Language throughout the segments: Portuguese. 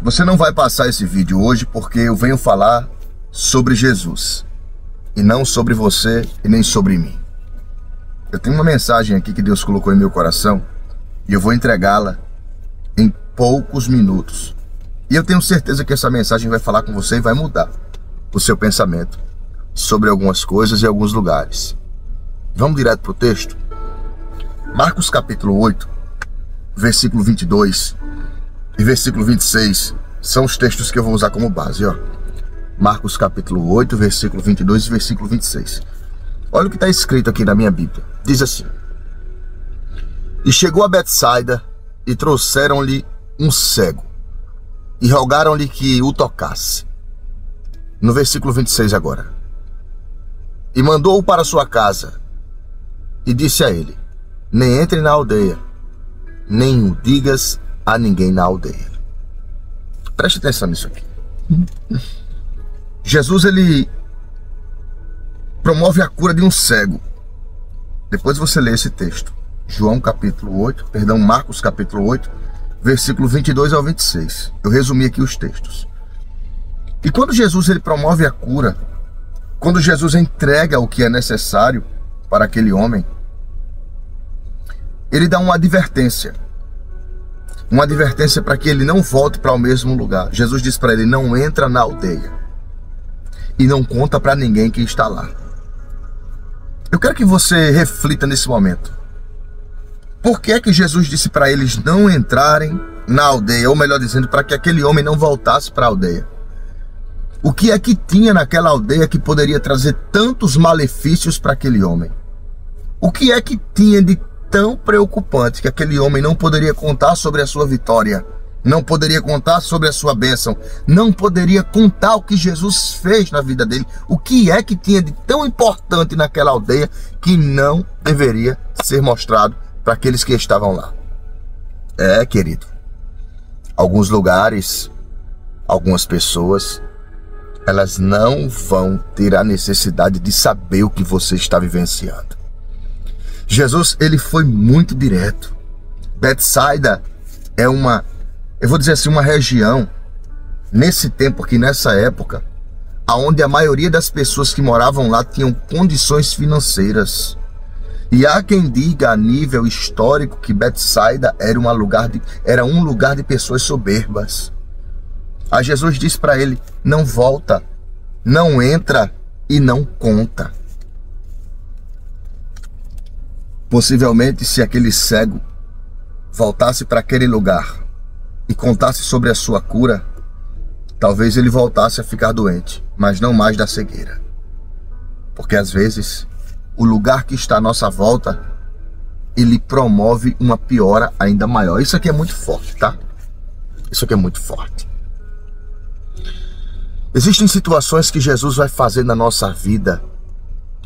Você não vai passar esse vídeo hoje porque eu venho falar sobre Jesus e não sobre você e nem sobre mim. Eu tenho uma mensagem aqui que Deus colocou em meu coração e eu vou entregá-la em poucos minutos. E eu tenho certeza que essa mensagem vai falar com você e vai mudar o seu pensamento sobre algumas coisas e alguns lugares. Vamos direto para o texto? Marcos capítulo 8, versículo 22 e versículo 26 são os textos que eu vou usar como base, ó. Marcos capítulo 8, versículo 22 e versículo 26. Olha o que está escrito aqui na minha Bíblia. Diz assim: E chegou a Betsaida, e trouxeram-lhe um cego, e rogaram-lhe que o tocasse. No versículo 26 agora. E mandou-o para sua casa, e disse a ele: Nem entre na aldeia, nem o digas a ninguém na aldeia. Preste atenção nisso aqui. Jesus, ele promove a cura de um cego. Depois você lê esse texto. Marcos capítulo 8, versículo 22 ao 26. Eu resumi aqui os textos. E quando Jesus ele promove a cura, quando Jesus entrega o que é necessário para aquele homem, ele dá uma advertência para que ele não volte para o mesmo lugar. Jesus diz para ele: não entra na aldeia e não conta para ninguém que está lá. Eu quero que você reflita nesse momento. Por que é que Jesus disse para eles não entrarem na aldeia? Ou melhor dizendo, para que aquele homem não voltasse para a aldeia. O que é que tinha naquela aldeia que poderia trazer tantos malefícios para aquele homem? O que é que tinha de tão preocupante que aquele homem não poderia contar sobre a sua vitória, não poderia contar sobre a sua bênção, não poderia contar o que Jesus fez na vida dele? O que é que tinha de tão importante naquela aldeia que não deveria ser mostrado para aqueles que estavam lá? Querido, alguns lugares, algumas pessoas, elas não vão ter a necessidade de saber o que você está vivenciando. Jesus, ele foi muito direto. Betsaida é uma, eu vou dizer assim, uma região, nesse tempo aqui, nessa época, onde a maioria das pessoas que moravam lá tinham condições financeiras. E há quem diga a nível histórico que Betsaida era um lugar de pessoas soberbas. Aí Jesus disse para ele: não volta, não entra e não conta. Possivelmente, se aquele cego voltasse para aquele lugar e contasse sobre a sua cura, talvez ele voltasse a ficar doente, mas não mais da cegueira. Porque às vezes, o lugar que está à nossa volta, ele promove uma piora ainda maior. Isso aqui é muito forte, tá? Isso aqui é muito forte. Existem situações que Jesus vai fazer na nossa vida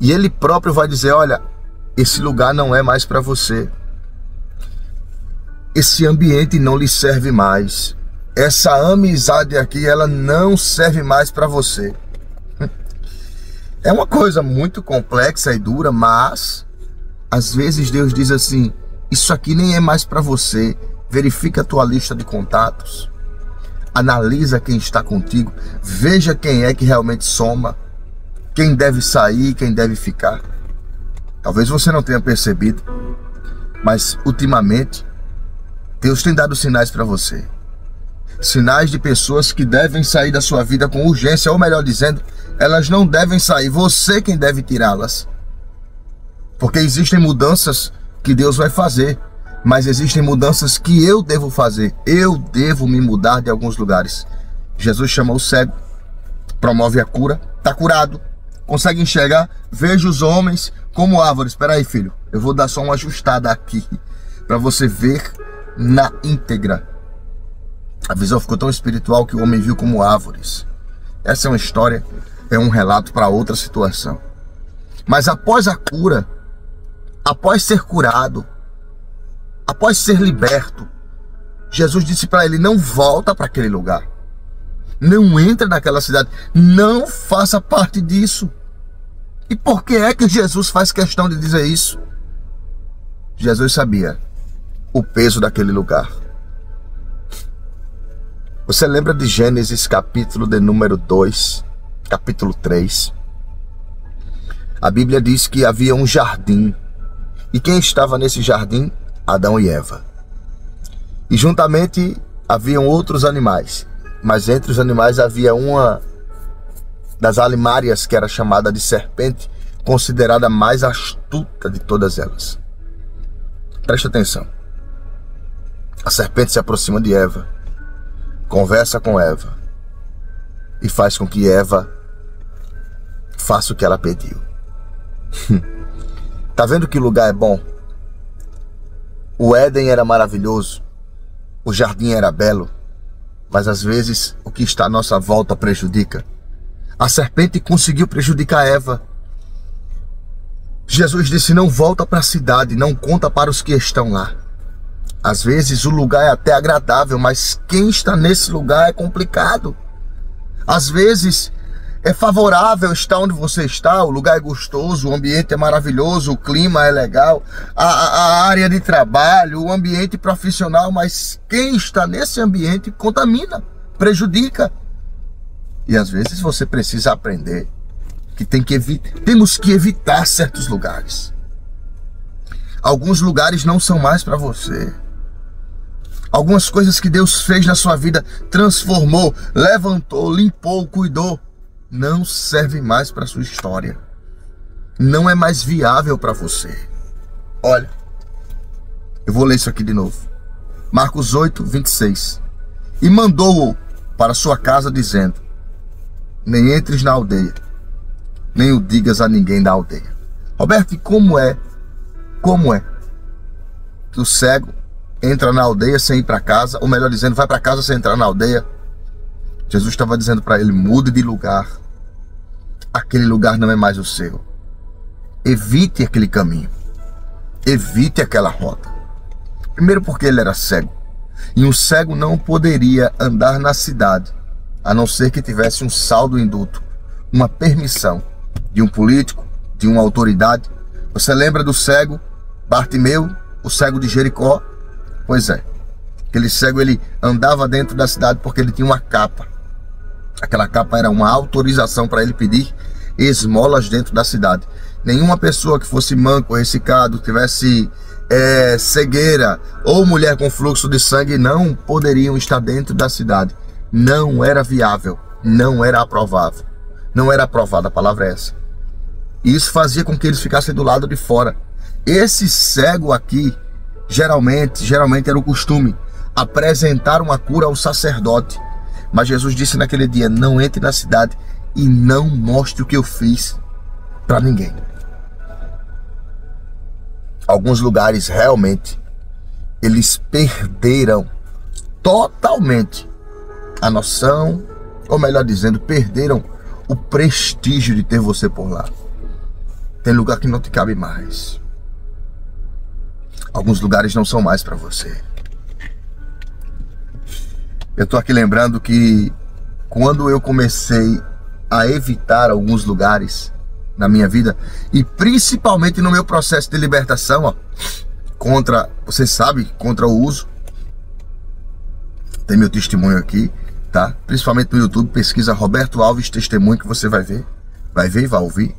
e ele próprio vai dizer: olha, esse lugar não é mais para você. Esse ambiente não lhe serve mais. Essa amizade aqui, ela não serve mais para você. É uma coisa muito complexa e dura, mas às vezes Deus diz assim: isso aqui nem é mais para você. Verifica a tua lista de contatos. Analisa quem está contigo. Veja quem é que realmente soma. Quem deve sair, quem deve ficar. Talvez você não tenha percebido, mas ultimamente Deus tem dado sinais para você. Sinais de pessoas que devem sair da sua vida com urgência, ou melhor dizendo, elas não devem sair, você quem deve tirá-las. Porque existem mudanças que Deus vai fazer, mas existem mudanças que eu devo fazer. Eu devo me mudar de alguns lugares. Jesus chamou o cego, promove a cura, está curado, consegue enxergar, veja os homens como árvores. Espera aí, filho, eu vou dar só uma ajustada aqui para você ver na íntegra. A visão ficou tão espiritual que o homem viu como árvores. Essa é uma história, é um relato para outra situação. Mas após a cura, após ser curado, após ser liberto, Jesus disse para ele: não volta para aquele lugar, não entra naquela cidade, não faça parte disso. E por que é que Jesus faz questão de dizer isso? Jesus sabia o peso daquele lugar. Você lembra de Gênesis capítulo de número 2, capítulo 3? A Bíblia diz que havia um jardim. E quem estava nesse jardim? Adão e Eva. E juntamente haviam outros animais. Mas entre os animais havia uma das alimárias que era chamada de serpente, considerada a mais astuta de todas elas. Preste atenção. A serpente se aproxima de Eva, conversa com Eva e faz com que Eva faça o que ela pediu. Tá vendo que o lugar é bom? O Éden era maravilhoso, o jardim era belo, mas às vezes o que está à nossa volta prejudica. A serpente conseguiu prejudicar Eva. Jesus disse: não volta para a cidade, não conta para os que estão lá. Às vezes o lugar é até agradável, mas quem está nesse lugar é complicado. Às vezes é favorável estar onde você está, o lugar é gostoso, o ambiente é maravilhoso, o clima é legal, a área de trabalho, o ambiente profissional, mas quem está nesse ambiente contamina, prejudica. E às vezes você precisa aprender que temos que evitar certos lugares. Alguns lugares não são mais para você. Algumas coisas que Deus fez na sua vida, transformou, levantou, limpou, cuidou, não serve mais para a sua história. Não é mais viável para você. Olha, eu vou ler isso aqui de novo. Marcos 8, 26. E mandou-o para sua casa, dizendo: nem entres na aldeia, nem o digas a ninguém da aldeia. Roberto, e como é que o cego entra na aldeia sem ir para casa, ou melhor dizendo, vai para casa sem entrar na aldeia? Jesus estava dizendo para ele: mude de lugar. Aquele lugar não é mais o seu. Evite aquele caminho. Evite aquela rota. Primeiro porque ele era cego. E um cego não poderia andar na cidade, a não ser que tivesse um saldo-induto, uma permissão de um político, de uma autoridade. Você lembra do cego Bartimeu, o cego de Jericó? Pois é, aquele cego, ele andava dentro da cidade porque ele tinha uma capa. Aquela capa era uma autorização para ele pedir esmolas dentro da cidade. Nenhuma pessoa que fosse manco, ressecado, tivesse cegueira ou mulher com fluxo de sangue não poderiam estar dentro da cidade. Não era viável, não era aprovável. Não era aprovada, a palavra é essa. E isso fazia com que eles ficassem do lado de fora. Esse cego aqui, geralmente era o costume apresentar uma cura ao sacerdote. Mas Jesus disse naquele dia: não entre na cidade e não mostre o que eu fiz para ninguém. Alguns lugares realmente eles perderam totalmente a noção, ou melhor dizendo, perderam o prestígio de ter você por lá. Tem lugar que não te cabe mais. Alguns lugares não são mais para você. Eu tô aqui lembrando que quando eu comecei a evitar alguns lugares na minha vida, e principalmente no meu processo de libertação, ó, contra, você sabe, contra o uso. Tem meu testemunho aqui, tá? Principalmente no YouTube, pesquisa Roberto Alves Testemunho, que você vai ver e vai ouvir.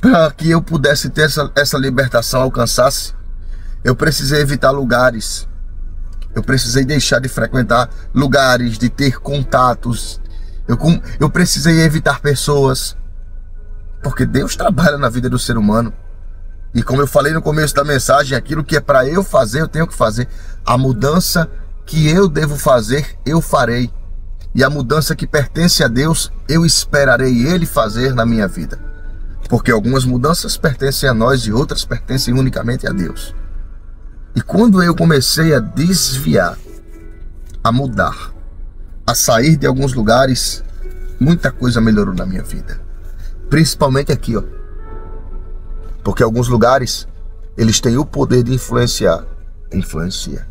Para que eu pudesse ter essa libertação, alcançasse, eu precisei evitar lugares. Eu precisei deixar de frequentar lugares, de ter contatos. Eu precisei evitar pessoas. Porque Deus trabalha na vida do ser humano. E como eu falei no começo da mensagem, aquilo que é para eu fazer, eu tenho que fazer. A mudança que eu devo fazer, eu farei. E a mudança que pertence a Deus, eu esperarei Ele fazer na minha vida. Porque algumas mudanças pertencem a nós e outras pertencem unicamente a Deus. E quando eu comecei a desviar, a mudar, a sair de alguns lugares, muita coisa melhorou na minha vida. Principalmente aqui, ó. Porque alguns lugares, eles têm o poder de influenciar. Influencia.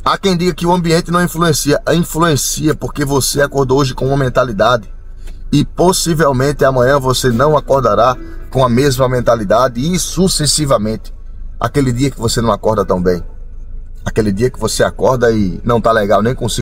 Há quem diga que o ambiente não influencia. Influencia porque você acordou hoje com uma mentalidade. E possivelmente amanhã você não acordará com a mesma mentalidade. E sucessivamente. Aquele dia que você não acorda tão bem. Aquele dia que você acorda e não tá legal nem consigo